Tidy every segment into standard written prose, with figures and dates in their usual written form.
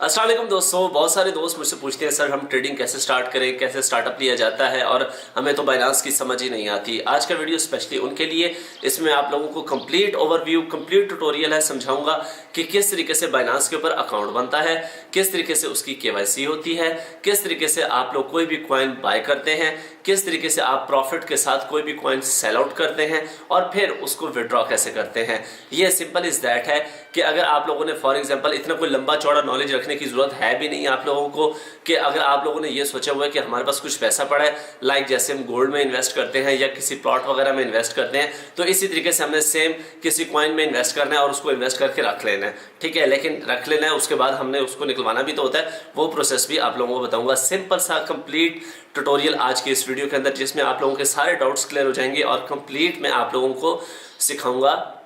अस्सलाम वालेकुम दोस्तों। बहुत सारे दोस्त मुझसे पूछते हैं सर हम ट्रेडिंग कैसे स्टार्ट करें, कैसे स्टार्टअप लिया जाता है और हमें तो बाइनांस की समझ ही नहीं आती। आज का वीडियो स्पेशली उनके लिए, इसमें आप लोगों को कंप्लीट ओवरव्यू, कंप्लीट ट्यूटोरियल है, समझाऊंगा कि किस तरीके से बाइनांस के ऊपर अकाउंट बनता है, किस तरीके से उसकी केवाईसी होती है, किस तरीके से आप लोग कोई भी कॉइन बाय करते हैं, किस तरीके से आप प्रॉफिट के साथ कोई भी कॉइन सेल आउट करते हैं और फिर उसको विड्रॉ कैसे करते हैं। ये सिंपल इज दैट है कि अगर आप लोगों ने फॉर एग्जांपल इतना कोई लंबा चौड़ा नॉलेज रखने की जरूरत है भी नहीं आप लोगों को, कि अगर आप लोगों ने ये सोचा हुआ है कि हमारे पास कुछ पैसा पड़ा है, लाइक जैसे हम गोल्ड में इन्वेस्ट करते हैं या किसी प्लॉट वगैरह में इन्वेस्ट करते हैं, तो इसी तरीके से हमने सेम किसी कॉइन में इन्वेस्ट करना है और उसको इन्वेस्ट करके रख लेना है। ठीक है, लेकिन रख लेना है, उसके बाद हमने उसको निकलवाना भी तो होता है। वो प्रोसेस भी आप लोगों को बताऊंगा, सिंपल सा कंप्लीट ट्यूटोरियल आज के इस वीडियो के अंदर, जिसमें आप लोगों के सारे डाउट्स क्लियर हो जाएंगे और कंप्लीट मैं आप लोगों को सिखाऊंगा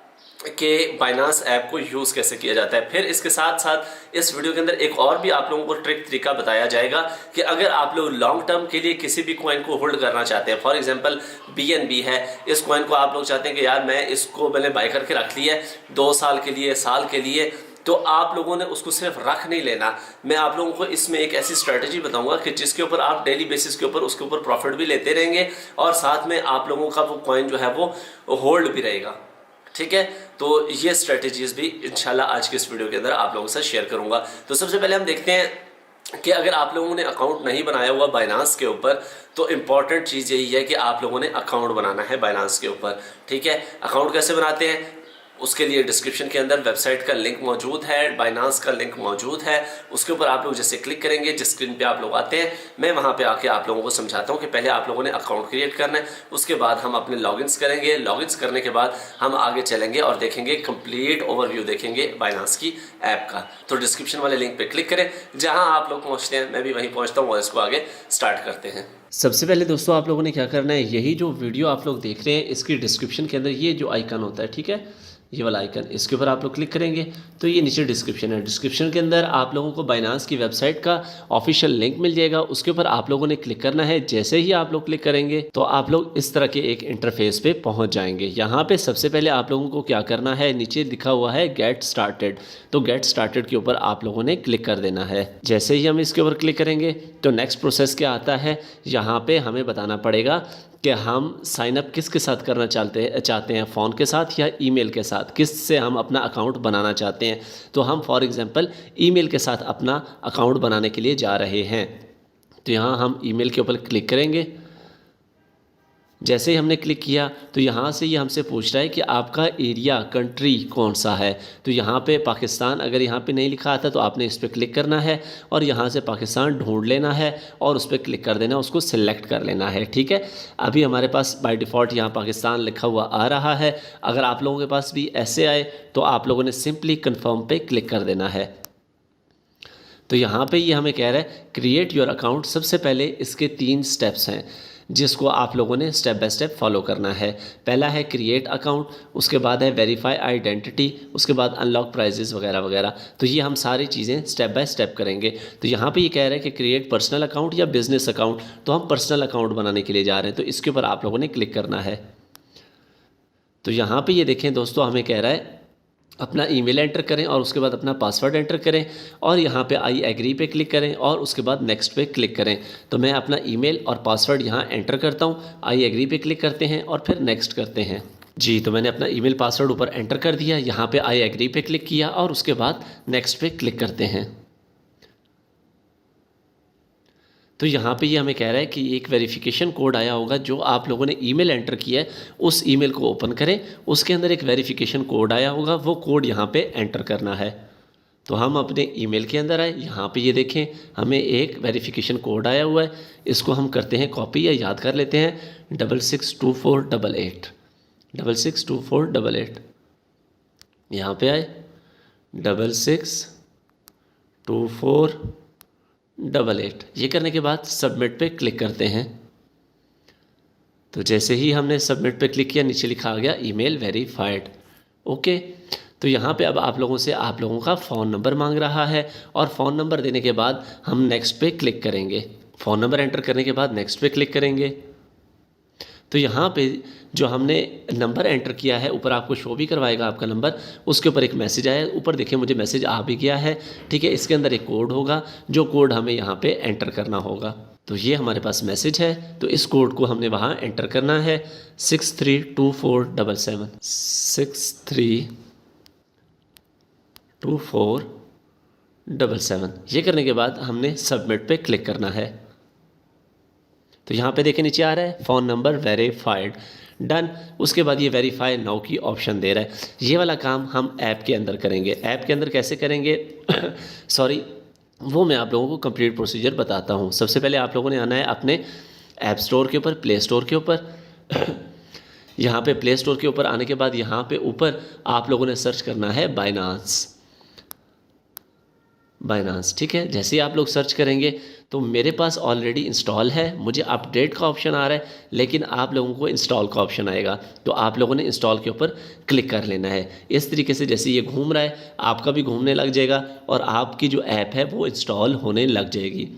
कि बाइनांस ऐप को यूज कैसे किया जाता है। फिर इसके साथ साथ इस वीडियो के अंदर एक और भी आप लोगों को ट्रिक तरीका बताया जाएगा कि अगर आप लोग लॉन्ग टर्म के लिए किसी भी कॉइन को होल्ड करना चाहते हैं, फॉर एग्जांपल BNB है, इस कॉइन को आप लोग चाहते हैं कि यार मैं इसको मैंने बाय करके रख लिया है 2 साल के लिए, साल के लिए, तो आप लोगों ने उसको सिर्फ रख नहीं लेना। मैं आप लोगों को इसमें एक ऐसी स्ट्रेटजी बताऊंगा कि जिसके ऊपर आप डेली बेसिस के ऊपर उसके ऊपर प्रॉफिट भी लेते रहेंगे और साथ में आप लोगों का वो कॉइन जो है वो होल्ड भी रहेगा। ठीक है, तो ये स्ट्रेटजीज भी इंशाल्लाह आज के इस वीडियो के अंदर आप लोगों से शेयर करूंगा। तो सबसे पहले हम देखते हैं कि अगर आप लोगों ने अकाउंट नहीं बनाया हुआ बाइनांस के ऊपर, तो इंपॉर्टेंट चीज़ यही है कि आप लोगों ने अकाउंट बनाना है बाइनांस के ऊपर। ठीक है, अकाउंट कैसे बनाते हैं उसके लिए डिस्क्रिप्शन के अंदर वेबसाइट का लिंक मौजूद है, बाइनांस का लिंक मौजूद है, उसके ऊपर आप लोग जैसे क्लिक करेंगे, जिस स्क्रीन पे आप लोग आते हैं, मैं वहां पे आके आप लोगों को समझाता हूं कि पहले आप लोगों ने अकाउंट क्रिएट करना है, उसके बाद हम अपने लॉगिन्स करेंगे, लॉगिन्स करने के बाद हम आगे चलेंगे और देखेंगे कंप्लीट ओवरव्यू देखेंगे बाइनांस की ऐप का। तो डिस्क्रिप्शन वाले लिंक पे क्लिक करें, जहां आप लोग पहुंचते हैं मैं भी वहीं पहुंचता हूँ और इसको आगे स्टार्ट करते हैं। सबसे पहले दोस्तों आप लोगों ने क्या करना है, यही जो वीडियो आप लोग देख रहे हैं इसकी डिस्क्रिप्शन के अंदर ये जो आइकन होता है, ठीक है, ये वाला आइकन, इसके ऊपर आप लोग क्लिक करेंगे तो ये नीचे डिस्क्रिप्शन है। डिस्क्रिप्शन के अंदर आप लोगों को बाइनांस की वेबसाइट का ऑफिशियल लिंक मिल जाएगा, उसके ऊपर आप लोगों ने क्लिक करना है। जैसे ही आप लोग क्लिक करेंगे तो आप लोग इस तरह के एक इंटरफेस पे पहुंच जाएंगे। यहाँ पे सबसे पहले आप लोगों को क्या करना है, नीचे लिखा हुआ है गेट स्टार्टेड, तो गेट स्टार्टेड के ऊपर आप लोगों ने क्लिक कर देना है। जैसे ही हम इसके ऊपर क्लिक करेंगे तो नेक्स्ट प्रोसेस क्या आता है, यहाँ पे हमें बताना पड़ेगा कि हम साइन अप किसके साथ करना चाहते हैं, फ़ोन के साथ या ईमेल के साथ, किस से हम अपना अकाउंट बनाना चाहते हैं। तो हम फॉर एग्जांपल ईमेल के साथ अपना अकाउंट बनाने के लिए जा रहे हैं, तो यहाँ हम ईमेल के ऊपर क्लिक करेंगे। जैसे ही हमने क्लिक किया तो यहाँ से ये हमसे पूछ रहा है कि आपका एरिया, कंट्री कौन सा है। तो यहाँ पे पाकिस्तान अगर यहाँ पे नहीं लिखा आता तो आपने इस पर क्लिक करना है और यहाँ से पाकिस्तान ढूंढ लेना है और उस पर क्लिक कर देना, उसको सिलेक्ट कर लेना है। ठीक है, अभी हमारे पास बाय डिफ़ॉल्ट यहाँ पाकिस्तान लिखा हुआ आ रहा है। अगर आप लोगों के पास भी ऐसे आए तो आप लोगों ने सिंपली कन्फर्म पे क्लिक कर देना है। तो यहाँ पे ये हमें कह रहा है क्रिएट योर अकाउंट। सबसे पहले इसके 3 स्टेप्स हैं जिसको आप लोगों ने स्टेप बाय स्टेप फॉलो करना है। पहला है क्रिएट अकाउंट, उसके बाद है वेरीफाई आइडेंटिटी, उसके बाद अनलॉक प्राइजेस वगैरह वगैरह। तो ये हम सारी चीज़ें स्टेप बाय स्टेप करेंगे। तो यहाँ पे ये कह रहा है कि क्रिएट पर्सनल अकाउंट या बिजनेस अकाउंट, तो हम पर्सनल अकाउंट बनाने के लिए जा रहे हैं, तो इसके ऊपर आप लोगों ने क्लिक करना है। तो यहाँ पर ये देखें दोस्तों, हमें कह रहा है अपना ईमेल एंटर करें और उसके बाद अपना पासवर्ड एंटर करें और यहाँ पे आई एग्री पे क्लिक करें और उसके बाद नेक्स्ट पे क्लिक करें। तो मैं अपना ईमेल और पासवर्ड यहाँ एंटर करता हूँ, आई एग्री पे क्लिक करते हैं और फिर नेक्स्ट करते हैं। जी, तो मैंने अपना ईमेल पासवर्ड ऊपर एंटर कर दिया, यहाँ पे आई एग्री पे क्लिक किया और उसके बाद नेक्स्ट पे क्लिक करते हैं। तो यहाँ पे ये हमें कह रहा है कि एक वेरिफिकेशन कोड आया होगा, जो आप लोगों ने ईमेल एंटर किया है उस ईमेल को ओपन करें, उसके अंदर एक वेरिफिकेशन कोड आया होगा, वो कोड यहाँ पे एंटर करना है। तो हम अपने ईमेल के अंदर आए, यहाँ पे ये देखें हमें एक वेरिफिकेशन कोड आया हुआ है, इसको हम करते हैं कॉपी या याद कर लेते हैं, 662488 662488। यहाँ पे आए 662488। ये करने के बाद सबमिट पे क्लिक करते हैं। तो जैसे ही हमने सबमिट पे क्लिक किया, नीचे लिखा आ गया ईमेल वेरीफाइड। ओके, तो यहाँ पे अब आप लोगों का फ़ोन नंबर मांग रहा है और फ़ोन नंबर देने के बाद हम नेक्स्ट पे क्लिक करेंगे। फ़ोन नंबर एंटर करने के बाद नेक्स्ट पे क्लिक करेंगे। तो तो यहाँ पे जो हमने नंबर एंटर किया है ऊपर आपको शो भी करवाएगा आपका नंबर, उसके ऊपर एक मैसेज आया, ऊपर देखिए मुझे मैसेज आ भी गया है, ठीक है। इसके अंदर एक कोड होगा, जो कोड हमें यहाँ पे एंटर करना होगा। तो ये हमारे पास मैसेज है, तो इस कोड को हमने वहाँ एंटर करना है 632477 632477। ये करने के बाद हमने सबमिट पे क्लिक करना है। तो यहाँ पे देखिए नीचे आ रहा है फ़ोन नंबर वेरीफाइड, डन। उसके बाद ये वेरीफाई नाउ की ऑप्शन दे रहा है। ये वाला काम हम ऐप के अंदर करेंगे। ऐप के अंदर कैसे करेंगे सॉरी, वो मैं आप लोगों को कंप्लीट प्रोसीजर बताता हूँ। सबसे पहले आप लोगों ने आना है अपने ऐप स्टोर के ऊपर, प्ले स्टोर के ऊपर यहाँ पे प्ले स्टोर के ऊपर आने के बाद यहाँ पे ऊपर आप लोगों ने सर्च करना है बाइनांस, ठीक है। जैसे ही आप लोग सर्च करेंगे तो मेरे पास ऑलरेडी इंस्टॉल है, मुझे अपडेट का ऑप्शन आ रहा है, लेकिन आप लोगों को इंस्टॉल का ऑप्शन आएगा, तो आप लोगों ने इंस्टॉल के ऊपर क्लिक कर लेना है। इस तरीके से जैसे ये घूम रहा है आपका भी घूमने लग जाएगा और आपकी जो ऐप है वो इंस्टॉल होने लग जाएगी।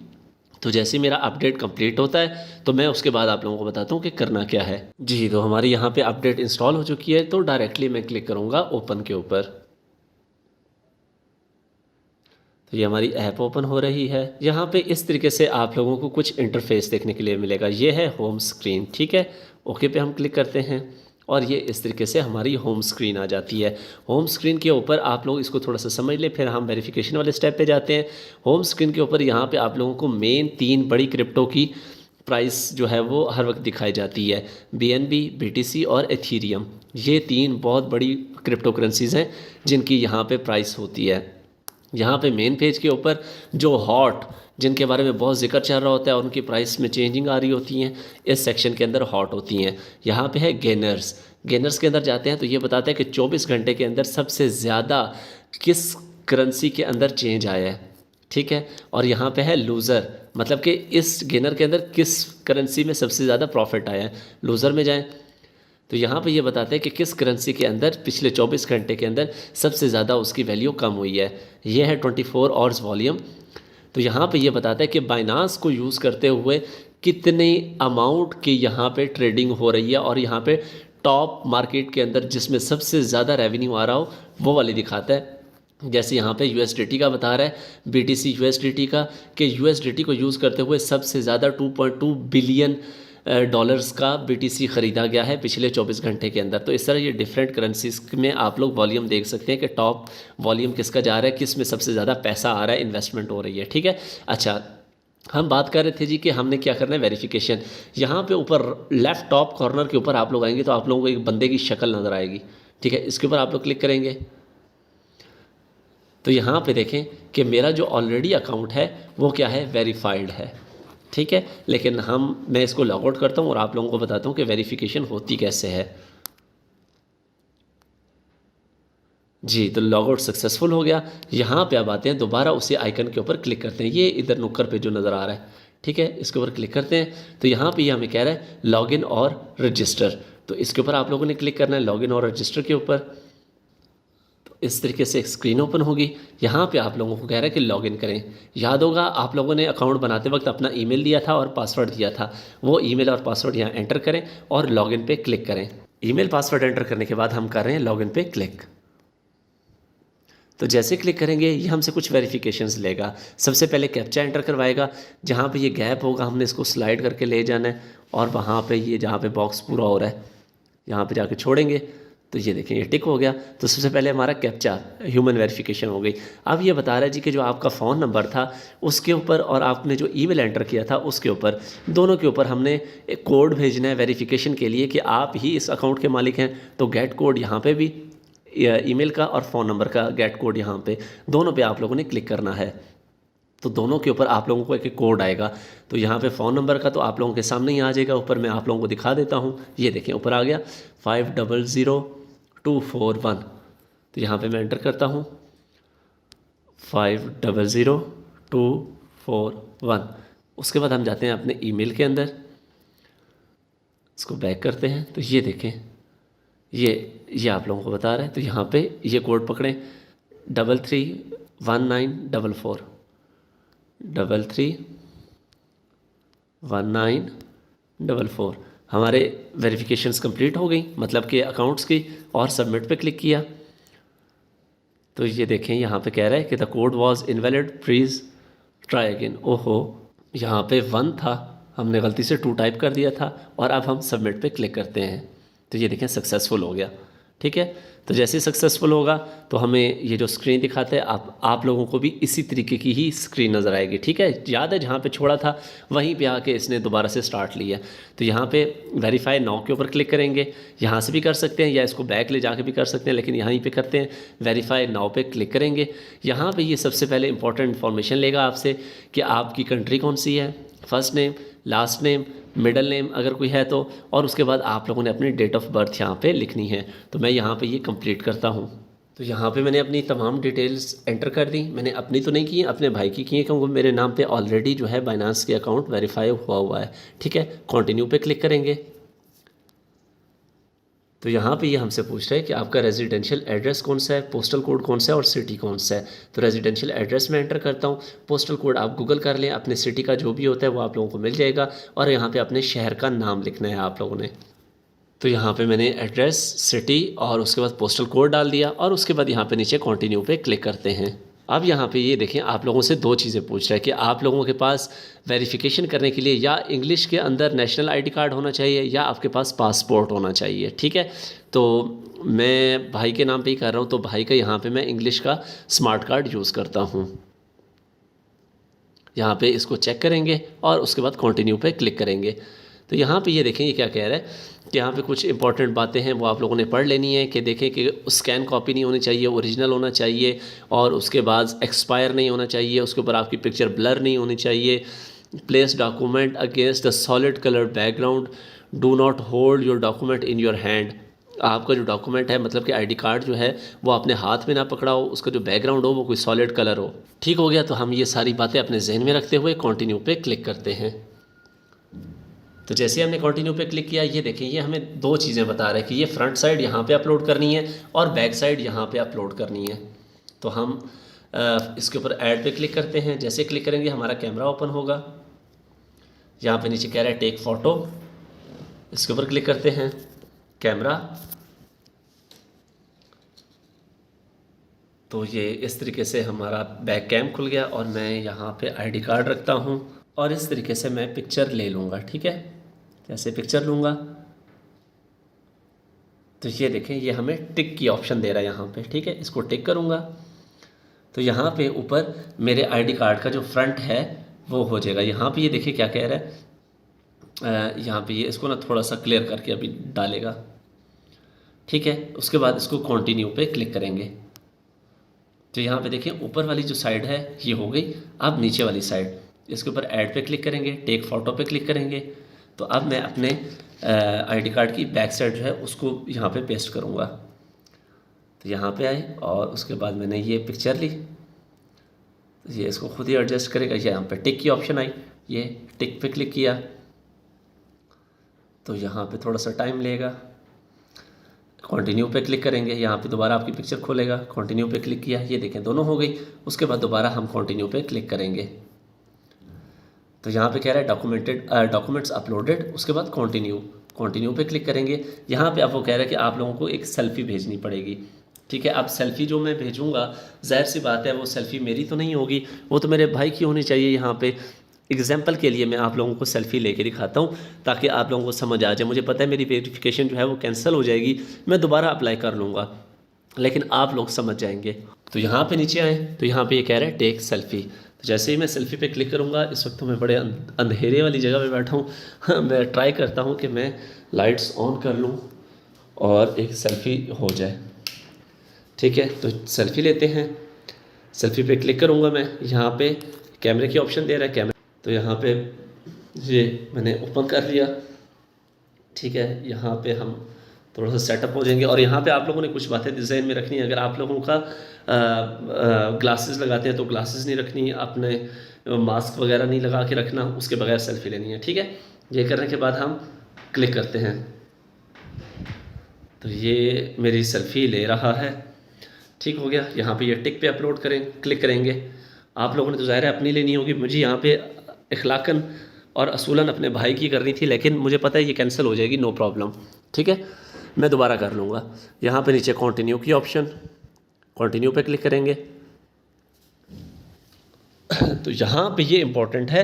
तो जैसे ही मेरा अपडेट कंप्लीट होता है तो मैं उसके बाद आप लोगों को बताता हूँ कि करना क्या है। जी, तो हमारी यहाँ पे अपडेट इंस्टॉल हो चुकी है, तो डायरेक्टली मैं क्लिक करूँगा ओपन के ऊपर। तो ये हमारी ऐप ओपन हो रही है। यहाँ पे इस तरीके से आप लोगों को कुछ इंटरफेस देखने के लिए मिलेगा। ये है होम स्क्रीन, ठीक है। ओके पे हम क्लिक करते हैं और ये इस तरीके से हमारी होम स्क्रीन आ जाती है। होम स्क्रीन के ऊपर आप लोग इसको थोड़ा सा समझ लें, फिर हम वेरिफिकेशन वाले स्टेप पे जाते हैं। होम स्क्रीन के ऊपर यहाँ पे आप लोगों को मेन 3 बड़ी क्रिप्टो की प्राइस जो है वो हर वक्त दिखाई जाती है, BNB, BTC और एथीरियम। ये 3 बहुत बड़ी क्रिप्टो करेंसीज़ हैं जिनकी यहाँ पे प्राइस होती है। यहाँ पे मेन पेज के ऊपर जो हॉट, जिनके बारे में बहुत जिक्र चल रहा होता है और उनकी प्राइस में चेंजिंग आ रही होती हैं, इस सेक्शन के अंदर हॉट होती हैं। यहाँ पे है गेनर्स। गेनर्स के अंदर जाते हैं तो ये बताता है कि 24 घंटे के अंदर सबसे ज़्यादा किस करेंसी के अंदर चेंज आया है, ठीक है। और यहाँ पे है लूज़र, मतलब कि इस गेनर के अंदर किस करेंसी में सबसे ज़्यादा प्रॉफिट आया है। लूज़र में जाएँ तो यहाँ पे ये बताते हैं कि किस करेंसी के अंदर पिछले 24 घंटे के अंदर सबसे ज़्यादा उसकी वैल्यू कम हुई है। ये है 24 आवर्स वॉल्यूम। तो यहाँ पे ये बताता है कि बाइनांस को यूज़ करते हुए कितने अमाउंट की यहाँ पे ट्रेडिंग हो रही है, और यहाँ पे टॉप मार्केट के अंदर जिसमें सबसे ज़्यादा रेवेन्यू आ रहा हो वो वाली दिखाता है। जैसे यहाँ पे USDT का बता रहा है, BTC USDT का, कि USDT को यूज़ करते हुए सबसे ज़्यादा 2.2 बिलियन डॉलर्स का BTC ख़रीदा गया है पिछले 24 घंटे के अंदर। तो इस तरह ये डिफरेंट करेंसीज में आप लोग वॉल्यूम देख सकते हैं कि टॉप वॉल्यूम किसका जा रहा है, किस में सबसे ज़्यादा पैसा आ रहा है, इन्वेस्टमेंट हो रही है, ठीक है। अच्छा, हम बात कर रहे थे जी कि हमने क्या करना है, वेरिफिकेशन। यहाँ पे ऊपर लेफ़्ट टॉप कॉर्नर के ऊपर आप लोग आएंगे तो आप लोगों को एक बंदे की शक्ल नज़र आएगी, ठीक है। इसके ऊपर आप लोग क्लिक करेंगे तो यहाँ पे देखें कि मेरा जो ऑलरेडी अकाउंट है वो क्या है, वेरीफाइड है, ठीक है। लेकिन मैं इसको लॉग आउट करता हूँ और आप लोगों को बताता हूँ कि वेरिफिकेशन होती कैसे है। जी, तो लॉग आउट सक्सेसफुल हो गया। यहाँ पे अब आते हैं, दोबारा उसी आइकन के ऊपर क्लिक करते हैं, ये इधर नुक्कर पे जो नज़र आ रहा है, ठीक है, इसके ऊपर क्लिक करते हैं। तो यहाँ पे ये हमें कह रहा है लॉगिन और रजिस्टर, तो इसके ऊपर आप लोगों ने क्लिक करना है, लॉगिन और रजिस्टर के ऊपर। तो इस तरीके से एक स्क्रीन ओपन होगी। यहाँ पे आप लोगों को कह रहा है कि लॉगिन करें। याद होगा आप लोगों ने अकाउंट बनाते वक्त अपना ईमेल दिया था और पासवर्ड दिया था, वो ईमेल और पासवर्ड यहाँ एंटर करें और लॉगिन पे क्लिक करें। ईमेल पासवर्ड एंटर करने के बाद हम कर रहे हैं लॉगिन पे क्लिक। तो जैसे क्लिक करेंगे ये हमसे कुछ वेरिफिकेशंस लेगा। सबसे पहले कैप्चा एंटर करवाएगा, जहाँ पे ये गैप होगा हमने इसको स्लाइड करके ले जाना है और वहाँ पे ये जहाँ पे बॉक्स पूरा हो रहा है यहाँ पे जाके छोड़ेंगे तो ये देखें ये टिक हो गया। तो सबसे पहले हमारा कैप्चा ह्यूमन वेरिफिकेशन हो गई। अब ये बता रहा है जी कि जो आपका फ़ोन नंबर था उसके ऊपर और आपने जो ईमेल एंटर किया था उसके ऊपर, दोनों के ऊपर हमने एक कोड भेजना है वेरिफिकेशन के लिए कि आप ही इस अकाउंट के मालिक हैं। तो गेट कोड यहाँ पे भी, ईमेल का और फ़ोन नंबर का गेट कोड यहाँ पे, दोनों पे आप लोगों ने क्लिक करना है। तो दोनों के ऊपर आप लोगों को एक एक कोड आएगा। तो यहाँ पे फ़ोन नंबर का तो आप लोगों के सामने ही आ जाएगा, ऊपर मैं आप लोगों को दिखा देता हूँ। ये देखें ऊपर आ गया 500241। तो यहाँ पे मैं एंटर करता हूँ 500241। उसके बाद हम जाते हैं अपने ईमेल के अंदर, इसको बैक करते हैं। तो ये देखें ये आप लोगों को बता रहा है। तो यहाँ पे ये कोड पकड़ें 331944 331944। हमारे वेरिफिकेशंस कंप्लीट हो गई, मतलब कि अकाउंट्स की, और सबमिट पे क्लिक किया तो ये देखें यहाँ पे कह रहा है कि the code was invalid, please try again. ओहो, यहाँ पे 1 था, हमने गलती से 2 टाइप कर दिया था, और अब हम सबमिट पे क्लिक करते हैं तो ये देखें सक्सेसफुल हो गया। ठीक है, तो जैसे ही सक्सेसफुल होगा तो हमें ये जो स्क्रीन दिखाते हैं, आप लोगों को भी इसी तरीके की ही स्क्रीन नज़र आएगी। ठीक है, याद है जहाँ पे छोड़ा था वहीं पे आके इसने दोबारा से स्टार्ट लिया। तो यहाँ पे वेरीफाई नाउ के ऊपर क्लिक करेंगे, यहाँ से भी कर सकते हैं या इसको बैक ले जाके भी कर सकते हैं, लेकिन यहीं पे करते हैं, वेरीफाई नाउ पे क्लिक करेंगे। यहाँ पे ये सबसे पहले इंपॉर्टेंट इन्फॉर्मेशन लेगा आपसे कि आपकी कंट्री कौन सी है, first name, last name, middle name अगर कोई है तो, और उसके बाद आप लोगों ने अपनी डेट ऑफ बर्थ यहाँ पे लिखनी है। तो मैं यहाँ पे ये कंप्लीट करता हूँ। तो यहाँ पे मैंने अपनी तमाम डिटेल्स एंटर कर दी। मैंने अपनी तो नहीं की, अपने भाई की है, क्योंकि मेरे नाम पे ऑलरेडी जो है बाइनांस के अकाउंट वेरीफाई हुआ है। ठीक है, कंटिन्यू पे क्लिक करेंगे तो यहाँ पे ये हमसे पूछ रहा है कि आपका रेजिडेंशियल एड्रेस कौन सा है, पोस्टल कोड कौन सा है और सिटी कौन सा है। तो रेजिडेंशियल एड्रेस में एंटर करता हूँ, पोस्टल कोड आप गूगल कर लें, अपने सिटी का जो भी होता है वो आप लोगों को मिल जाएगा, और यहाँ पे अपने शहर का नाम लिखना है आप लोगों ने। तो यहाँ पे मैंने एड्रेस, सिटी और उसके बाद पोस्टल कोड डाल दिया, और उसके बाद यहाँ पे नीचे कंटिन्यू पे क्लिक करते हैं। अब यहाँ पे ये देखें, आप लोगों से 2 चीज़ें पूछ रहा है कि आप लोगों के पास वेरिफिकेशन करने के लिए या इंग्लिश के अंदर नेशनल आईडी कार्ड होना चाहिए या आपके पास पासपोर्ट होना चाहिए। ठीक है, तो मैं भाई के नाम पे ही कर रहा हूँ, तो भाई का यहाँ पे मैं इंग्लिश का स्मार्ट कार्ड यूज़ करता हूँ। यहाँ पे इसको चेक करेंगे और उसके बाद कंटिन्यू पे क्लिक करेंगे। तो यहाँ पे ये देखें ये क्या कह रहा है कि यहाँ पे कुछ इंपॉर्टेंट बातें हैं वो आप लोगों ने पढ़ लेनी है, कि देखें कि स्कैन कॉपी नहीं होनी चाहिए, ओरिजिनल होना चाहिए, और उसके बाद एक्सपायर नहीं होना चाहिए, उसके ऊपर आपकी पिक्चर ब्लर नहीं होनी चाहिए, place document against the solid coloured background, do not hold your document in your hand. आपका जो डॉक्यूमेंट है, मतलब कि आईडी कार्ड जो है वो अपने हाथ में ना पकड़ा हो, उसका जो बैकग्राउंड हो वो कोई सॉलिड कलर हो। ठीक हो गया, तो हम ये सारी बातें अपने जहन में रखते हुए कंटिन्यू पे क्लिक करते हैं। तो जैसे हमने कंटिन्यू पे क्लिक किया, ये देखें ये हमें 2 चीज़ें बता रहा है कि ये फ्रंट साइड यहाँ पे अपलोड करनी है और बैक साइड यहाँ पे अपलोड करनी है। तो हम इसके ऊपर ऐड पे क्लिक करते हैं। जैसे क्लिक करेंगे हमारा कैमरा ओपन होगा। यहाँ पे नीचे कह रहा है टेक फ़ोटो, इसके ऊपर क्लिक करते हैं, कैमरा। तो ये इस तरीके से हमारा बैक कैम खुल गया, और मैं यहाँ पे आईडी कार्ड रखता हूँ और इस तरीके से मैं पिक्चर ले लूँगा। ठीक है, जैसे पिक्चर लूँगा तो ये देखें ये हमें टिक की ऑप्शन दे रहा है यहाँ पे। ठीक है, इसको टिक करूँगा तो यहाँ पे ऊपर मेरे आईडी कार्ड का जो फ्रंट है वो हो जाएगा। यहाँ पे ये देखिए क्या कह रहा है, यहाँ पे ये इसको ना थोड़ा सा क्लियर करके अभी डालेगा। ठीक है, उसके बाद इसको कंटिन्यू पे क्लिक करेंगे तो यहाँ पे देखिए ऊपर वाली जो साइड है ये हो गई। अब नीचे वाली साइड, इसके ऊपर ऐड पे क्लिक करेंगे, टेक फ़ोटो पे क्लिक करेंगे। तो अब मैं अपने आईडी कार्ड की बैक साइड जो है उसको यहाँ पे पेस्ट करूँगा। तो यहाँ पे आए और उसके बाद मैंने ये पिक्चर ली, तो ये इसको खुद ही एडजस्ट करेगा। यहाँ पे टिक की ऑप्शन आई, ये टिक पे क्लिक किया तो यहाँ पे थोड़ा सा टाइम लेगा। कंटिन्यू पे क्लिक करेंगे, यहाँ पे दोबारा आपकी पिक्चर खोलेगा। कंटिन्यू पे क्लिक किया, ये देखें दोनों हो गई। उसके बाद दोबारा हम कंटिन्यू पे क्लिक करेंगे तो यहाँ पे कह रहा है डॉक्यूमेंट्स अपलोडेड, उसके बाद कंटिन्यू पे क्लिक करेंगे। यहाँ पे आपको कह रहा है कि आप लोगों को एक सेल्फ़ी भेजनी पड़ेगी। ठीक है, अब सेल्फ़ी जो मैं भेजूँगा ज़ाहिर सी बात है वो सेल्फ़ी मेरी तो नहीं होगी, वो तो मेरे भाई की होनी चाहिए। यहाँ पे एग्जाम्पल के लिए मैं आप लोगों को सेल्फ़ी लेके दिखाता हूँ ताकि आप लोगों को समझ आ जाए। मुझे पता है मेरी वेरिफिकेशन जो है वो कैंसिल हो जाएगी, मैं दोबारा अप्लाई कर लूँगा, लेकिन आप लोग समझ जाएंगे। तो यहाँ पे नीचे आए तो यहाँ पे ये कह रहा है टेक सेल्फ़ी। तो जैसे ही मैं सेल्फ़ी पे क्लिक करूँगा, इस वक्त तो मैं बड़े अंधेरे वाली जगह पे बैठा हूँ मैं ट्राई करता हूँ कि मैं लाइट्स ऑन कर लूँ और एक सेल्फ़ी हो जाए। ठीक है, तो सेल्फ़ी लेते हैं। सेल्फ़ी पे क्लिक करूँगा मैं, यहाँ पे कैमरे की ऑप्शन दे रहा है, कैमरा। तो यहाँ पे ये मैंने ओपन कर लिया। ठीक है, यहाँ पे हम थोड़ा सा सेटअप हो जाएंगे, और यहाँ पे आप लोगों ने कुछ बातें डिज़ाइन में रखनी है। अगर आप लोगों का ग्लासेस लगाते हैं तो ग्लासेस नहीं रखनी, अपने मास्क वगैरह नहीं लगा के रखना, उसके बगैर सेल्फ़ी लेनी है। ठीक है, ये करने के बाद हम क्लिक करते हैं तो ये मेरी सेल्फ़ी ले रहा है। ठीक हो गया, यहाँ पे ये टिक पे अपलोड क्लिक करेंगे। आप लोगों ने तो ज़ाहिर है अपनी लेनी होगी, मुझे यहाँ पे इखलाकन और असूलन अपने भाई की करनी थी, लेकिन मुझे पता है ये कैंसिल हो जाएगी, नो प्रॉब्लम। ठीक है, मैं दोबारा कर लूँगा। यहाँ पे नीचे कंटिन्यू की ऑप्शन, कंटिन्यू पे क्लिक करेंगे। तो यहाँ पे ये इम्पोर्टेंट है,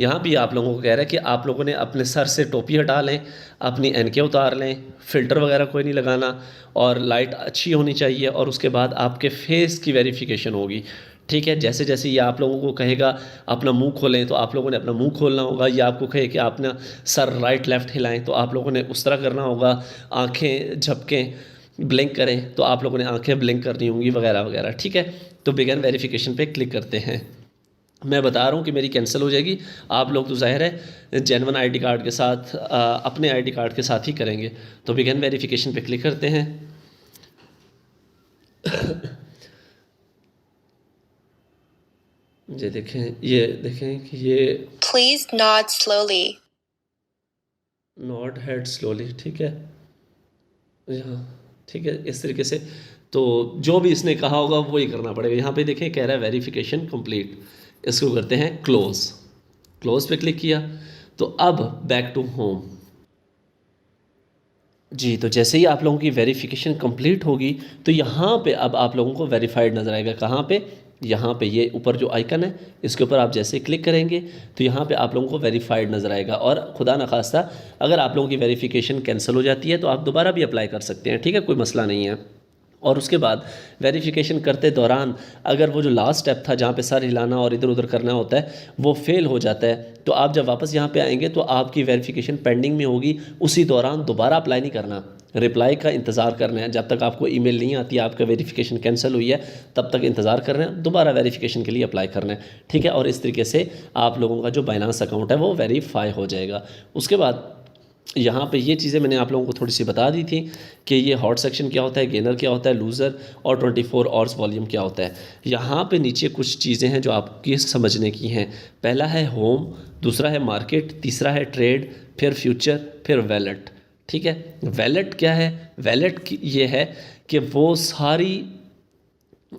यहाँ भी आप लोगों को कह रहा है कि आप लोगों ने अपने सर से टोपी हटा लें, अपनी एनके उतार लें, फ़िल्टर वगैरह कोई नहीं लगाना, और लाइट अच्छी होनी चाहिए, और उसके बाद आपके फेस की वेरिफिकेशन होगी। ठीक है, जैसे जैसे ये आप लोगों को कहेगा अपना मुंह खोलें, तो आप लोगों ने अपना मुंह खोलना होगा। या आपको कहे कि आपने सर राइट लेफ़्ट हिलाएं, तो आप लोगों ने उस तरह करना होगा। आँखें झपकें, ब्लिंक करें, तो आप लोगों ने आंखें ब्लिंक करनी होंगी, वगैरह वगैरह। ठीक है, तो बिगिन वेरिफिकेशन पे क्लिक करते हैं। मैं बता रहा हूँ कि मेरी कैंसिल हो जाएगी, आप लोग तो ज़ाहिर है जेन्युइन आईडी कार्ड के साथ, अपने आईडी कार्ड के साथ ही करेंगे। तो बिगिन वेरिफिकेशन पे क्लिक करते हैं। ये देखें कि ये please not slowly, not head slowly. ठीक है, यहाँ ठीक है, इस तरीके से। तो जो भी इसने कहा होगा वही करना पड़ेगा। यहाँ पे देखें कह रहा है वेरिफिकेशन कंप्लीट, इसको करते हैं क्लोज। क्लोज पे क्लिक किया, तो अब बैक टू होम। जी, तो जैसे ही आप लोगों की वेरिफिकेशन कंप्लीट होगी, तो यहाँ पे अब आप लोगों को वेरीफाइड नज़र आएगा। कहाँ पे? यहाँ पे ये ऊपर जो आइकन है, इसके ऊपर आप जैसे क्लिक करेंगे तो यहाँ पे आप लोगों को वेरीफाइड नज़र आएगा। और खुदा न खास्ता अगर आप लोगों की वेरिफिकेशन कैंसिल हो जाती है तो आप दोबारा भी अप्लाई कर सकते हैं। ठीक है, कोई मसला नहीं है। और उसके बाद वेरिफिकेशन करते दौरान अगर वो जो लास्ट स्टेप था जहाँ पे सर हिलाना और इधर उधर करना होता है वो फेल हो जाता है, तो आप जब वापस यहाँ पे आएंगे तो आपकी वेरिफिकेशन पेंडिंग में होगी। उसी दौरान दोबारा अप्लाई नहीं करना, रिप्लाई का इंतज़ार करना है। जब तक आपको ईमेल नहीं आती आपका वेरिफिकेशन कैंसिल हुई है तब तक इंतज़ार करना है, दोबारा वेरिफिकेशन के लिए अप्लाई करना है। ठीक है, और इस तरीके से आप लोगों का जो बाइनांस अकाउंट है वो वेरीफाई हो जाएगा। उसके बाद यहाँ पे ये चीज़ें मैंने आप लोगों को थोड़ी सी बता दी थी कि ये हॉट सेक्शन क्या होता है, गेनर क्या होता है, लूज़र, और 24 आवर्स वॉल्यूम क्या होता है। यहाँ पे नीचे कुछ चीज़ें हैं जो आपकी समझने की हैं। पहला है होम, दूसरा है मार्केट, तीसरा है ट्रेड, फिर फ्यूचर, फिर वैलेट। ठीक है, वैलेट क्या है? वैलेट ये है कि वो सारी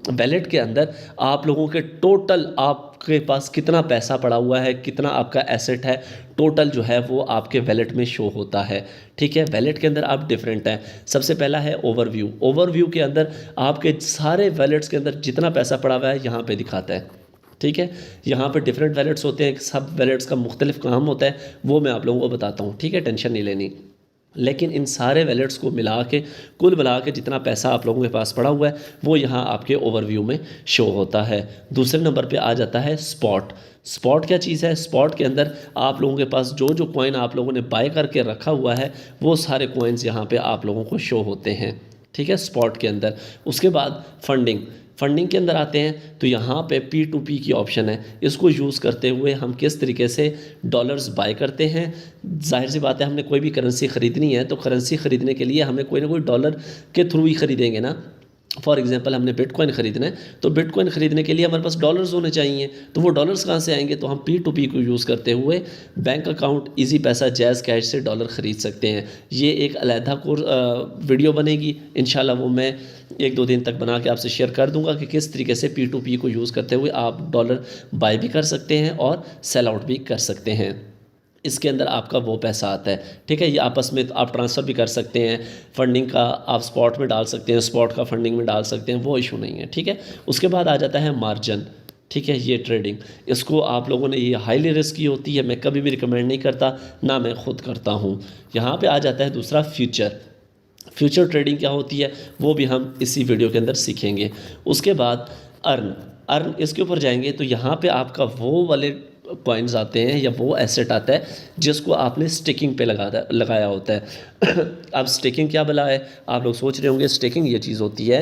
वैलेट के अंदर आप लोगों के टोटल आपके पास कितना पैसा पड़ा हुआ है, कितना आपका एसेट है, टोटल जो है वो आपके वैलेट में शो होता है। ठीक है, वैलेट के अंदर आप डिफरेंट हैं। सबसे पहला है ओवरव्यू। ओवरव्यू के अंदर आपके सारे वैलेट्स के अंदर जितना पैसा पड़ा हुआ है यहाँ पे दिखाता है। ठीक है, यहाँ पे डिफरेंट वैलेट्स होते हैं, सब वैलेट्स का मुख्तलिफ काम होता है, वो मैं आप लोगों को बताता हूँ। ठीक है, टेंशन नहीं लेनी। लेकिन इन सारे वैलेट्स को मिला के कुल मिला के जितना पैसा आप लोगों के पास पड़ा हुआ है वो यहाँ आपके ओवरव्यू में शो होता है। दूसरे नंबर पे आ जाता है स्पॉट। स्पॉट क्या चीज़ है? स्पॉट के अंदर आप लोगों के पास जो जो कॉइन आप लोगों ने बाय करके रखा हुआ है वो सारे कॉइन्स यहाँ पे आप लोगों को शो होते हैं। ठीक है, स्पॉट के अंदर। उसके बाद फंडिंग। फंडिंग के अंदर आते हैं तो यहाँ पे P2P की ऑप्शन है। इसको यूज़ करते हुए हम किस तरीके से डॉलर्स बाय करते हैं। जाहिर सी बात है, हमने कोई भी करेंसी ख़रीदनी है तो करेंसी ख़रीदने के लिए हमें कोई ना कोई डॉलर के थ्रू ही ख़रीदेंगे ना। फॉर एग्जांपल हमने बिटकॉइन ख़रीदना है तो बिटकॉइन ख़रीदने के लिए हमारे पास डॉलर्स होने चाहिए। तो वो डॉलर्स कहाँ से आएंगे? तो हम P2P को यूज़ करते हुए बैंक अकाउंट, इजी पैसा, जैज़ कैश से डॉलर ख़रीद सकते हैं। ये एक अलहदा वीडियो बनेगी इंशाल्लाह, वो मैं 1-2 दिन तक बना के आपसे शेयर कर दूंगा कि किस तरीके से P2P को यूज़ करते हुए आप डॉलर बाय भी कर सकते हैं और सेल आउट भी कर सकते हैं। इसके अंदर आपका वो पैसा आता है। ठीक है, ये आपस में आप ट्रांसफ़र भी कर सकते हैं। फंडिंग का आप स्पॉट में डाल सकते हैं, स्पॉट का फंडिंग में डाल सकते हैं, वो इशू नहीं है। ठीक है, उसके बाद आ जाता है मार्जिन। ठीक है, ये ट्रेडिंग, इसको आप लोगों ने, ये हाईली रिस्की होती है, मैं कभी भी रिकमेंड नहीं करता, ना मैं खुद करता हूँ। यहाँ पे आ जाता है दूसरा फ्यूचर। फ्यूचर ट्रेडिंग क्या होती है वो भी हम इसी वीडियो के अंदर सीखेंगे। उसके बाद अर्न, इसके ऊपर जाएंगे तो यहाँ पे आपका वो वाले कॉइन्स आते हैं या वो एसेट आता है जिसको आपने स्टेकिंग पे लगाया होता है। अब स्टेकिंग क्या भला है? आप लोग सोच रहे होंगे स्टेकिंग ये चीज़ होती है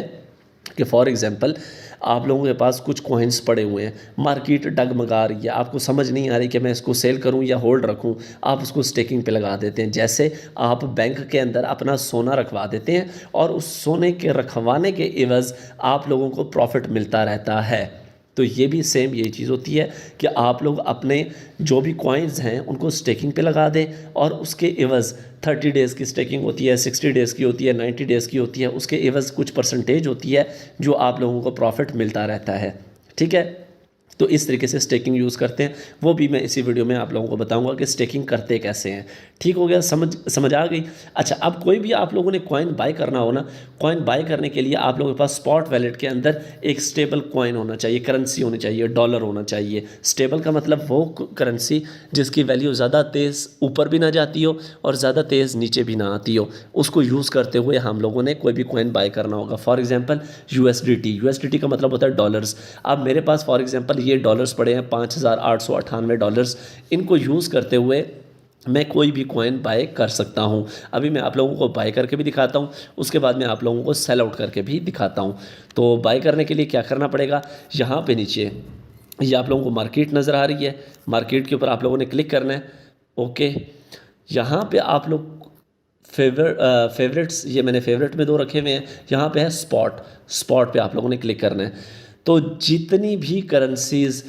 कि फॉर एग्जांपल आप लोगों के पास कुछ कॉइन्स पड़े हुए हैं, मार्केट डगमगा रही है, आपको समझ नहीं आ रही कि मैं इसको सेल करूं या होल्ड रखूं, आप उसको स्टेकिंग पे लगा देते हैं। जैसे आप बैंक के अंदर अपना सोना रखवा देते हैं और उस सोने के रखवाने के एवज़ आप लोगों को प्रॉफिट मिलता रहता है। तो ये भी सेम यही चीज़ होती है कि आप लोग अपने जो भी कॉइन्स हैं उनको स्टेकिंग पे लगा दें और उसके एवज़ 30 डेज़ की स्टेकिंग होती है, 60 डेज़ की होती है, 90 डेज़ की होती है, उसके एवज़ कुछ परसेंटेज होती है जो आप लोगों को प्रॉफिट मिलता रहता है। ठीक है, तो इस तरीके से स्टेकिंग यूज़ करते हैं, वो भी मैं इसी वीडियो में आप लोगों को बताऊंगा कि स्टेकिंग करते कैसे हैं। ठीक हो गया, समझ आ गई। अच्छा, अब कोई भी आप लोगों ने कॉइन बाय करना हो ना, कॉइन बाय करने के लिए आप लोगों के पास स्पॉट वैलेट के अंदर एक स्टेबल कॉइन होना चाहिए, करेंसी होनी चाहिए, डॉलर होना चाहिए। स्टेबल का मतलब वो करेंसी जिसकी वैल्यू ज़्यादा तेज़ ऊपर भी ना जाती हो और ज़्यादा तेज़ नीचे भी ना आती हो, उसको यूज़ करते हुए हम लोगों ने कोई भी कॉइन बाय करना होगा। फॉर एग्जांपल USDT का मतलब होता है डॉलर्स। अब मेरे पास फॉर एग्जांपल ये डॉलर्स पड़े हैं $5,898, इनको यूज़ करते हुए मैं कोई भी कॉइन बाय कर सकता हूं। अभी मैं आप लोगों को बाय करके भी दिखाता हूं, उसके बाद मैं आप लोगों को सेल आउट करके भी दिखाता हूं। तो बाय करने के लिए क्या करना पड़ेगा, यहाँ पे नीचे ये आप लोगों को मार्केट नज़र आ रही है, मार्केट के ऊपर आप लोगों ने क्लिक करना है। ओके, यहाँ पे आप लोग फेवरेट्स, ये मैंने फेवरेट में 2 रखे हुए हैं। यहाँ पे है स्पॉट पे आप लोगों ने क्लिक करना है। तो जितनी भी करेंसीज़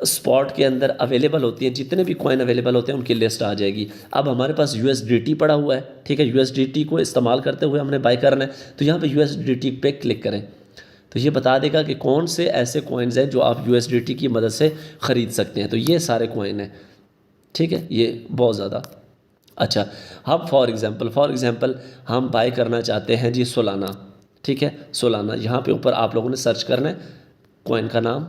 स्पॉट के अंदर अवेलेबल होती हैं, जितने भी कॉइन अवेलेबल होते हैं उनकी लिस्ट आ जाएगी। अब हमारे पास USDT पड़ा हुआ है, ठीक है, USDT को इस्तेमाल करते हुए हमने बाय करना है। तो यहाँ पे USDT पे क्लिक करें तो ये बता देगा कि कौन से ऐसे कॉइन्स हैं जो आप USDT की मदद से ख़रीद सकते हैं। तो ये सारे कॉइन हैं, ठीक है, ये बहुत ज़्यादा। अच्छा, हम फॉर एग्ज़ाम्पल हम बाय करना चाहते हैं जी सोलाना, ठीक है, सोलाना। यहाँ पे ऊपर आप लोगों ने सर्च करना है कॉइन का नाम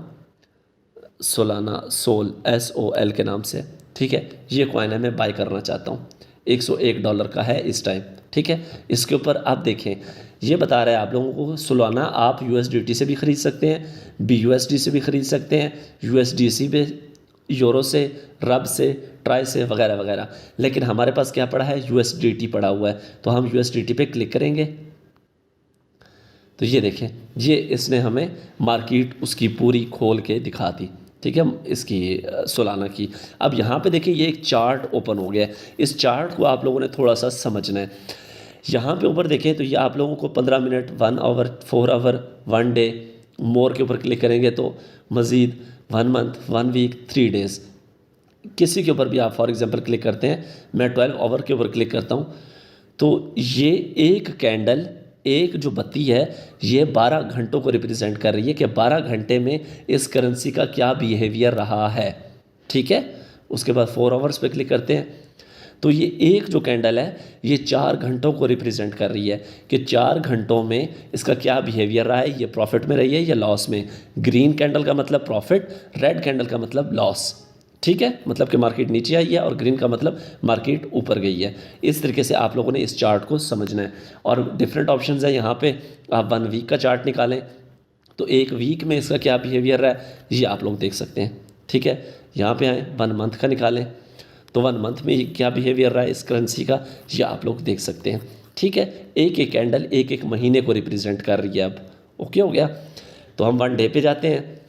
सोलाना, SOL के नाम से, ठीक है। ये कॉइन है, मैं बाय करना चाहता हूँ, $101 का है इस टाइम, ठीक है। इसके ऊपर आप देखें, ये बता रहा है आप लोगों को सोलाना आप USDT से भी ख़रीद सकते हैं, BUSD से भी ख़रीद सकते हैं, USDC पे, यूरो से, रब से, ट्राई से, वगैरह वगैरह। लेकिन हमारे पास क्या पड़ा है, USDT पड़ा हुआ है। तो हम USDT पे क्लिक करेंगे तो ये देखें, ये इसने हमें मार्केट उसकी पूरी खोल के दिखा दी, ठीक है, इसकी सोलाना की। अब यहाँ पे देखिए ये एक चार्ट ओपन हो गया है। इस चार्ट को आप लोगों ने थोड़ा सा समझना है। यहाँ पे ऊपर देखें तो ये आप लोगों को 15 मिनट, 1 आवर, 4 आवर, 1 डे, मोर के ऊपर क्लिक करेंगे तो मज़ीद 1 मंथ, 1 वीक, 3 डेज़, किसी के ऊपर भी आप फॉर एग्जांपल क्लिक करते हैं। मैं 12 आवर के ऊपर क्लिक करता हूँ तो ये एक कैंडल, एक जो बत्ती है, ये 12 घंटों को रिप्रेजेंट कर रही है कि 12 घंटे में इस करेंसी का क्या बिहेवियर रहा है, ठीक है। उसके बाद 4 आवर्स पे क्लिक करते हैं तो ये एक जो कैंडल है ये 4 घंटों को रिप्रेजेंट कर रही है कि 4 घंटों में इसका क्या बिहेवियर रहा है, ये प्रॉफिट में रही है या लॉस में। ग्रीन कैंडल का मतलब प्रॉफिट, रेड कैंडल का मतलब लॉस, ठीक है, मतलब कि मार्केट नीचे आई है, और ग्रीन का मतलब मार्केट ऊपर गई है। इस तरीके से आप लोगों ने इस चार्ट को समझना है। और डिफरेंट ऑप्शंस हैं यहाँ पे, आप 1 वीक का चार्ट निकालें तो 1 वीक में इसका क्या बिहेवियर रहा है ये आप लोग देख सकते हैं, ठीक है। यहाँ पे आए 1 मंथ का निकालें तो 1 मंथ में क्या बिहेवियर रहा है इस करेंसी का, ये आप लोग देख सकते हैं, ठीक है। एक एक कैंडल एक एक महीने को रिप्रेजेंट कर रही है। अब ओके हो गया, तो हम 1 डे पे जाते हैं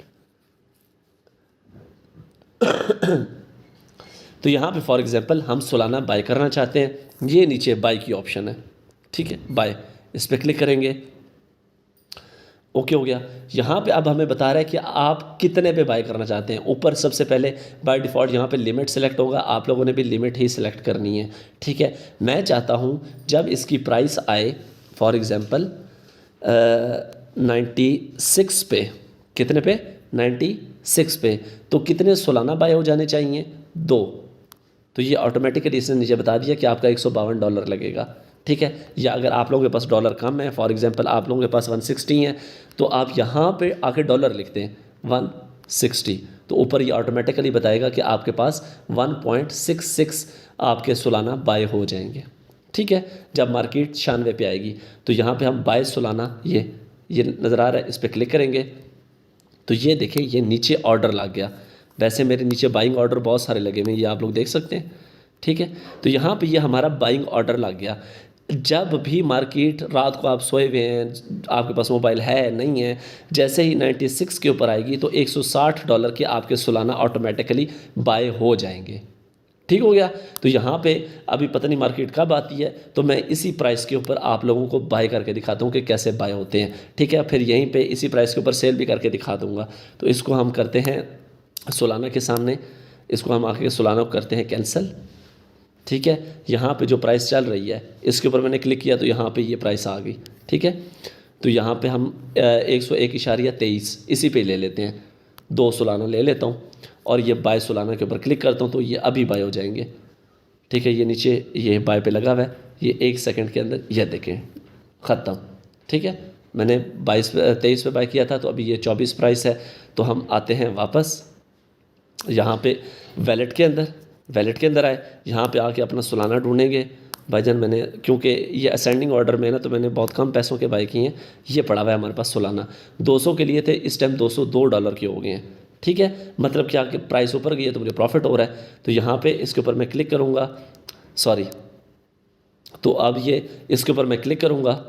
तो यहाँ पे फॉर एग्जांपल हम सोलाना बाय करना चाहते हैं, ये नीचे बाय की ऑप्शन है, ठीक है, बाय, इस पर क्लिक करेंगे। ओके हो गया। यहाँ पे अब हमें बता रहा है कि आप कितने पे बाय करना चाहते हैं। ऊपर सबसे पहले बाय डिफ़ॉल्ट यहाँ पे लिमिट सेलेक्ट होगा, आप लोगों ने भी लिमिट ही सिलेक्ट करनी है, ठीक है। मैं चाहता हूँ जब इसकी प्राइस आए फॉर एग्जांपल 96 पे, कितने पे, 96 पे, तो कितने सोलाना बाय हो जाने चाहिए, 2। तो ये ऑटोमेटिकली इसने नीचे बता दिया कि आपका $152 लगेगा, ठीक है। या अगर आप लोगों के पास डॉलर कम है, फॉर एग्जांपल आप लोगों के पास 160 है, तो आप यहाँ पे आके डॉलर लिखते हैं 160, तो ऊपर ये ऑटोमेटिकली बताएगा कि आपके पास 1.66 आपके सोलाना बाय हो जाएंगे, ठीक है। जब मार्केट 96 पे आएगी तो यहाँ पे हम बाय सोलाना, ये नज़र आ रहा है, इस पर क्लिक करेंगे तो ये देखें ये नीचे ऑर्डर लग गया। वैसे मेरे नीचे बाइंग ऑर्डर बहुत सारे लगे हुए हैं, ये आप लोग देख सकते हैं, ठीक है। तो यहाँ पे ये हमारा बाइंग ऑर्डर लग गया। जब भी मार्केट, रात को आप सोए हुए हैं, आपके पास मोबाइल है नहीं है, जैसे ही 96 के ऊपर आएगी तो $160 के आपके सोलाना ऑटोमेटिकली बाय हो जाएंगे, ठीक हो गया। तो यहाँ पे अभी पता नहीं मार्केट कब आती है, तो मैं इसी प्राइस के ऊपर आप लोगों को बाय करके दिखाता हूँ कि कैसे बाय होते हैं, ठीक है। फिर यहीं पे इसी प्राइस के ऊपर सेल भी करके दिखा दूँगा। तो इसको हम करते हैं सोलाना के सामने, इसको हम आके सोलाना को करते हैं कैंसिल, ठीक है। यहाँ पे जो प्राइस चल रही है इसके ऊपर मैंने क्लिक किया तो यहाँ पे ये प्राइस आ गई, ठीक है। तो यहाँ पे हम 101.23 इसी पे ले लेते हैं, 2 सोलाना ले लेता हूँ और ये बाय सोलाना के ऊपर क्लिक करता हूँ तो ये अभी बाय हो जाएंगे। ठीक है, ये नीचे ये बाय पे लगा हुआ है, ये 1 सेकंड के अंदर ये देखें ख़त्म। ठीक है, मैंने 23 पे बाय किया था तो अभी ये 24 प्राइस है। तो हम आते हैं वापस यहाँ पे वैलेट के अंदर आए, यहाँ पे आके अपना सोलाना ढूंढेंगे। भाईजान मैंने क्योंकि ये असेंडिंग ऑर्डर में ना तो मैंने बहुत कम पैसों के बाय किए हैं। ये पड़ा हुआ है हमारे पास सोलाना, 200 के लिए थे, इस टाइम 202 डॉलर के हो गए हैं। ठीक है, मतलब क्या कि प्राइस ऊपर गई है तो मुझे प्रॉफिट हो रहा है। तो यहाँ पे इसके ऊपर मैं क्लिक करूँगा, सॉरी, तो अब ये इसके ऊपर मैं क्लिक करूँगा।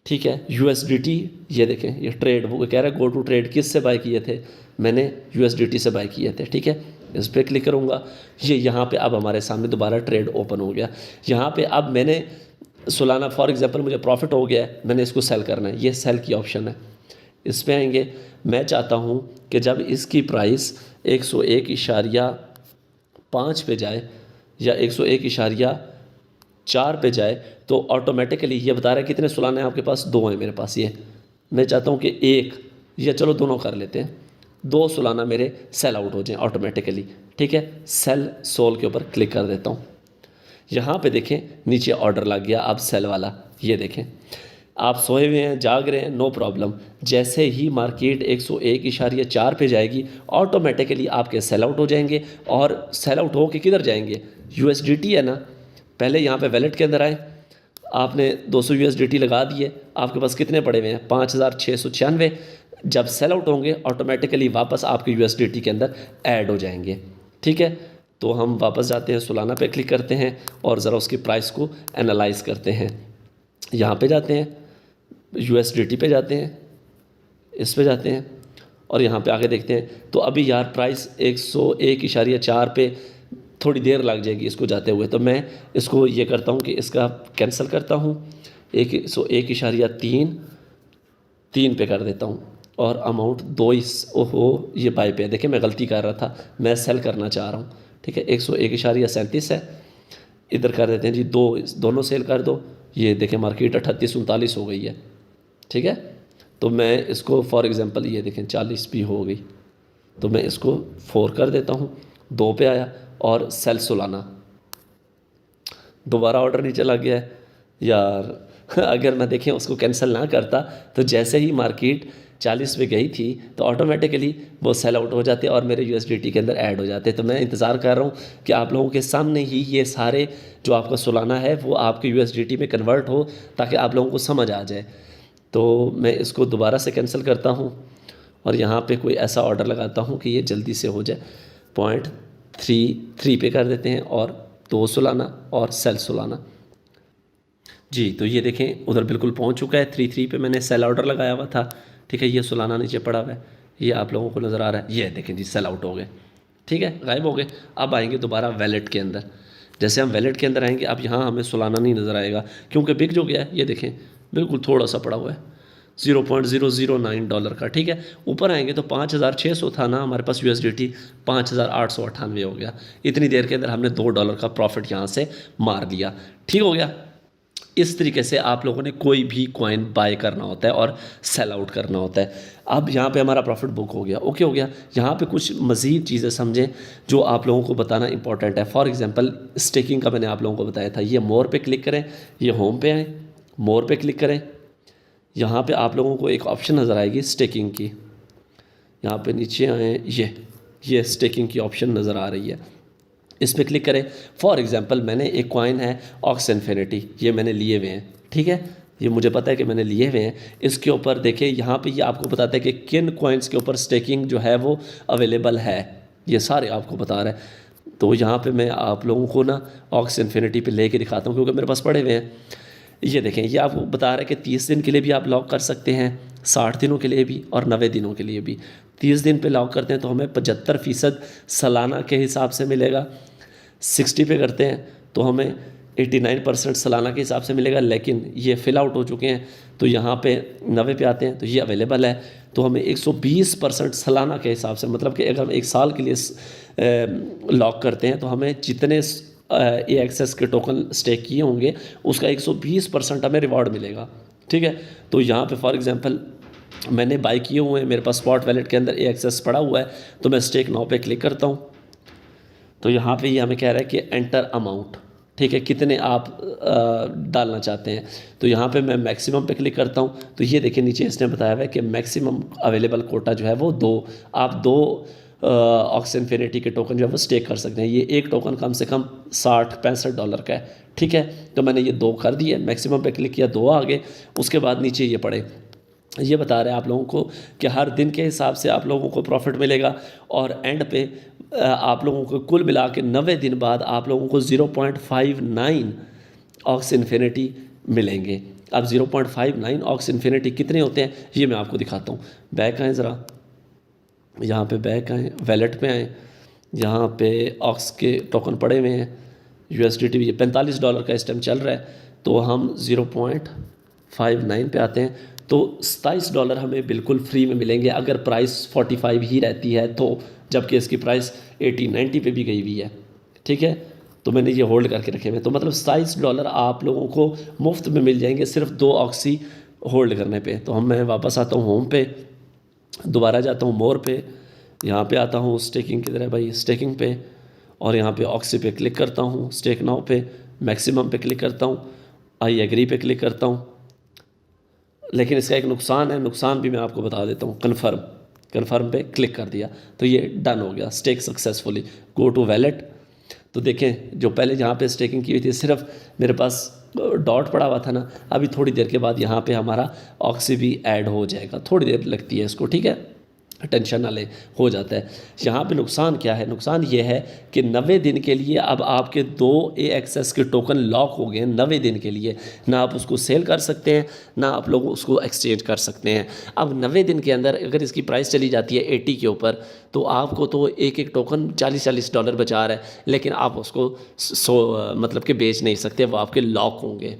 ठीक है, USDT, ये देखें ये ट्रेड, वो कह रहा है गो टू ट्रेड, किस से बाय किए थे, मैंने USDT से बाय किए थे। ठीक है, इस पर क्लिक करूँगा, ये यहाँ पे अब हमारे सामने दोबारा ट्रेड ओपन हो गया। यहाँ पे अब मैंने सोलाना फॉर एग्जांपल मुझे प्रॉफिट हो गया है, मैंने इसको सेल करना है, ये सेल की ऑप्शन है, इस पर आएंगे। मैं चाहता हूँ कि जब इसकी प्राइस 101.5 पे जाए या 101.4 पे जाए तो ऑटोमेटिकली ये बता रहा है कितने सोलाना है आपके पास, 2 हैं मेरे पास। ये मैं चाहता हूँ कि 1 या चलो दोनों कर लेते हैं, 2 सोलाना मेरे सेल आउट हो जाएं ऑटोमेटिकली। ठीक है, सेल सोल के ऊपर क्लिक कर देता हूँ। यहाँ पे देखें नीचे ऑर्डर लग गया अब सेल वाला, ये देखें आप सोए हुए हैं, जाग रहे हैं, नो प्रॉब्लम। जैसे ही मार्केट 101.4 पे जाएगी ऑटोमेटिकली आपके सेल आउट हो जाएंगे। और सेल आउट हो के किधर जाएंगे, USDT है ना, पहले यहाँ पे वैलेट के अंदर आए, आपने 200 USDT लगा दिए, आपके पास कितने पड़े हुए हैं, 5,696। जब सेल आउट होंगे ऑटोमेटिकली वापस आपके USDT के अंदर ऐड हो जाएंगे। ठीक है, तो हम वापस जाते हैं, सोलाना पे क्लिक करते हैं और ज़रा उसकी प्राइस को एनालाइज करते हैं। यहाँ पे जाते हैं, USDT पे जाते हैं, इस पे जाते हैं और यहाँ पे आगे देखते हैं। तो अभी यार प्राइस 101.4 पे थोड़ी देर लग जाएगी इसको जाते हुए, तो मैं इसको ये करता हूँ कि इसका कैंसिल करता हूँ, 101.3 पे कर देता हूँ और अमाउंट 2 ओहो ये बाय पे है, देखिए मैं गलती कर रहा था, मैं सेल करना चाह रहा हूँ। ठीक है, 101.37 है, इधर कर देते हैं जी, दोनों सेल कर दो। ये देखें मार्केट 38-39 हो गई है। ठीक है, तो मैं इसको फॉर एग्ज़ाम्पल ये देखें 40 भी हो गई, तो मैं इसको 4 कर देता हूँ, 2 पे आया और सेल सोलाना, दोबारा ऑर्डर नीचे लग गया है यार। अगर मैं देखें उसको कैंसिल ना करता तो जैसे ही मार्केट 40 पे गई थी तो ऑटोमेटिकली वो सेल आउट हो जाते और मेरे USDT के अंदर ऐड हो जाते। तो मैं इंतज़ार कर रहा हूँ कि आप लोगों के सामने ही ये सारे जो आपका सोलाना है वो आपके USDT में कन्वर्ट हो ताकि आप लोगों को समझ आ जाए। तो मैं इसको दोबारा से कैंसिल करता हूँ और यहाँ पे कोई ऐसा ऑर्डर लगाता हूँ कि ये जल्दी से हो जाए। 0.33 पे कर देते हैं और 2 सोलाना और सेल सोलाना जी। तो ये देखें उधर बिल्कुल पहुँच चुका है, 33 पे मैंने सेल ऑर्डर लगाया हुआ था। ठीक है, ये सोलाना नीचे पड़ा हुआ है, ये आप लोगों को नज़र आ रहा है, ये देखें जी सेल आउट हो गए। ठीक है, गायब हो गए। अब आएंगे दोबारा वैलेट के अंदर, जैसे हम वैलेट के अंदर आएंगे अब यहाँ हमें सोलाना नहीं नज़र आएगा क्योंकि बिक जो गया है, ये देखें बिल्कुल थोड़ा सा पड़ा हुआ है, $0.009 का। ठीक है, ऊपर आएंगे तो 5,600 था ना हमारे पास USDT, 5,898 हो गया। इतनी देर के अंदर हमने $2 का प्रॉफिट यहाँ से मार लिया। ठीक हो गया। इस तरीके से आप लोगों ने कोई भी कॉइन बाय करना होता है और सेल आउट करना होता है। अब यहाँ पे हमारा प्रॉफिट बुक हो गया, ओके हो गया। यहाँ पे कुछ मज़ीद चीज़ें समझें जो आप लोगों को बताना इंपॉर्टेंट है। फॉर एग्जांपल स्टेकिंग का मैंने आप लोगों को बताया था, ये मोर पे क्लिक करें, ये होम पे आएँ, मोर पे क्लिक करें, यहाँ पे आप लोगों को एक ऑप्शन नज़र आएगी स्टेकिंग की, यहाँ पे नीचे आएँ, ये स्टेकिंग की ऑप्शन नज़र आ रही है, इस पर क्लिक करें। फॉर एग्जांपल मैंने एक कॉइन है ऑक्स इन्फिनिटी, ये मैंने लिए हुए हैं। ठीक है, ये मुझे पता है कि मैंने लिए हुए हैं। इसके ऊपर देखिए यहाँ पे ये आपको बताता है कि किन कॉइन्स के ऊपर स्टेकिंग जो है वो अवेलेबल है, ये सारे आपको बता रहा है। तो यहाँ पे मैं आप लोगों को ना ऑक्स इन्फिनिटी पे लेके दिखाता हूँ क्योंकि मेरे पास पड़े हुए हैं। ये देखें, ये आपको बता रहा है कि 30 दिन के लिए भी आप लॉक कर सकते हैं, 60 दिनों के लिए भी और 90 दिनों के लिए भी। 30 दिन पे लॉक करते हैं तो हमें 75% सालाना के हिसाब से मिलेगा, 60 पे करते हैं तो हमें 89% सालाना के हिसाब से मिलेगा। लेकिन ये फिल आउट हो चुके हैं तो यहाँ पे 90 पे आते हैं तो ये अवेलेबल है, तो हमें 120% सालाना के हिसाब से, मतलब कि अगर हम 1 साल के लिए लॉक करते हैं तो हमें जितने AXS के टोकन स्टेक किए होंगे उसका 120% हमें रिवॉर्ड मिलेगा। ठीक है, तो यहाँ पे फॉर एग्जांपल मैंने बाई किए हुए हैं, मेरे पास स्पॉट वैलेट के अंदर AXS पड़ा हुआ है, तो मैं स्टेक नाउ पे क्लिक करता हूँ। तो यहाँ पे ये हमें कह रहा है कि एंटर अमाउंट, ठीक है, कितने आप डालना चाहते हैं। तो यहाँ पे मैं मैक्सिमम पे क्लिक करता हूँ। तो ये देखिए नीचे इसने बताया हुआ है कि मैक्सिमम अवेलेबल कोटा जो है वो 2, आप 2 ऑक्स इन्फिनिटी के टोकन जो है वो स्टेक कर सकते हैं। ये एक टोकन कम से कम $65 का है, ठीक है। तो मैंने ये 2 कर दिए, मैक्सिमम पे क्लिक किया, 2 आ गए। उसके बाद नीचे ये पड़े, ये बता रहे हैं आप लोगों को कि हर दिन के हिसाब से आप लोगों को प्रॉफिट मिलेगा, और एंड पे आप लोगों को कुल मिला के 90 दिन बाद आप लोगों को 0.59 ऑक्स इन्फिनिटी मिलेंगे। अब 0.59 ऑक्स इन्फिनिटी कितने होते हैं ये मैं आपको दिखाता हूँ। बैक आएँ ज़रा, यहाँ पे बैक आएँ, वैलेट पे आएँ, यहाँ पे ऑक्स के टोकन पड़े हुए हैं USDT, ये $45 का इस टाइम चल रहा है। तो हम 0.59 पे आते हैं, तो $27 हमें बिल्कुल फ्री में मिलेंगे अगर प्राइस 45 ही रहती है तो, जबकि इसकी प्राइस 80-90 पे भी गई हुई है, ठीक है। तो मैंने ये होल्ड करके रखे हुए, तो मतलब $27 आप लोगों को मुफ्त में मिल जाएंगे सिर्फ 2 ऑक्सी होल्ड करने पे। तो मैं वापस आता हूँ होम पे, दोबारा जाता हूँ मोर पे, यहाँ पे आता हूँ स्टेकिंग की तरह भाई, स्टेकिंग पे, और यहाँ पे ऑक्सी पे क्लिक करता हूँ, स्टेक नाउ पे मैक्सिमम पे क्लिक करता हूँ, आई एग्री पे क्लिक करता हूँ। लेकिन इसका एक नुकसान है, नुकसान भी मैं आपको बता देता हूँ। कन्फर्म पे क्लिक कर दिया तो ये डन हो गया, stake successfully. Go to wallet, तो देखें जो पहले जहाँ पे स्टेकिंग की हुई थी सिर्फ मेरे पास डॉट पड़ा हुआ था ना, अभी थोड़ी देर के बाद यहाँ पे हमारा ऑक्सी भी ऐड हो जाएगा, थोड़ी देर लगती है इसको, ठीक है, टेंशन ना ले, हो जाता है। यहाँ पे नुकसान क्या है, नुकसान ये है कि 90 दिन के लिए अब आपके 2 AXS के टोकन लॉक हो गए हैं 90 दिन के लिए, ना आप उसको सेल कर सकते हैं ना आप लोग उसको एक्सचेंज कर सकते हैं। अब 90 दिन के अंदर अगर इसकी प्राइस चली जाती है 80 के ऊपर, तो आपको तो एक टोकन $40 बचा रहा है, लेकिन आप उसको मतलब कि बेच नहीं सकते, वो आपके लॉक होंगे,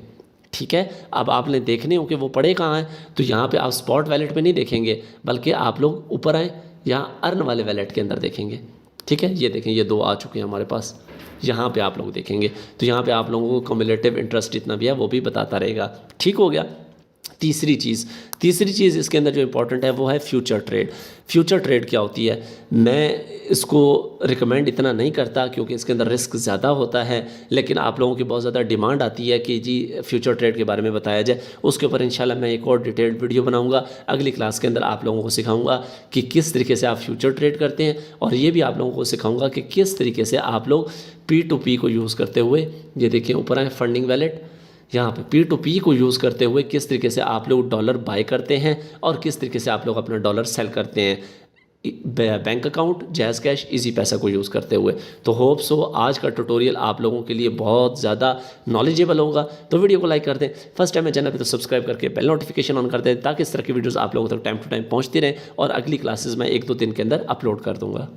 ठीक है। अब आपने देखने हो कि वो पड़े कहाँ हैं, तो यहाँ पे आप स्पॉट वैलेट पे नहीं देखेंगे, बल्कि आप लोग ऊपर आए, यहाँ अर्न वाले वैलेट के अंदर देखेंगे, ठीक है। ये देखें, ये 2 आ चुके हैं हमारे पास, यहाँ पे आप लोग देखेंगे, तो यहाँ पे आप लोगों को कम्युलेटिव इंटरेस्ट जितना भी है वो भी बताता रहेगा, ठीक हो गया। तीसरी चीज़ इसके अंदर जो इम्पोर्टेंट है वो है फ्यूचर ट्रेड। फ्यूचर ट्रेड क्या होती है, मैं इसको रिकमेंड इतना नहीं करता क्योंकि इसके अंदर रिस्क ज़्यादा होता है, लेकिन आप लोगों की बहुत ज़्यादा डिमांड आती है कि जी फ्यूचर ट्रेड के बारे में बताया जाए। उसके ऊपर इंशाल्लाह मैं एक और डिटेल्ड वीडियो बनाऊंगा, अगली क्लास के अंदर आप लोगों को सिखाऊंगा कि किस तरीके से आप फ्यूचर ट्रेड करते हैं, और ये भी आप लोगों को सिखाऊंगा कि किस तरीके से आप लोग P2P को यूज़ करते हुए, ये देखिए ऊपर आए फंडिंग वैलेट, यहाँ पे P2P को यूज़ करते हुए किस तरीके से आप लोग डॉलर बाय करते हैं और किस तरीके से आप लोग अपना डॉलर सेल करते हैं, bank account, jazz cash, easy पैसा को यूज़ करते हुए। तो होप सो आज का ट्यूटोरियल आप लोगों के लिए बहुत ज़्यादा नॉलेजेबल होगा। तो वीडियो को लाइक कर दें, फर्स्ट टाइम है चैनल पे तो सब्सक्राइब करके बेल नोटिफिकेशन ऑन कर दें, ताकि इस तरह की वीडियोस आप लोगों तक टाइम टू टाइम पहुँचती रहें, और अगली क्लासेस मैं 1-2 दिन के अंदर अपलोड कर दूँगा।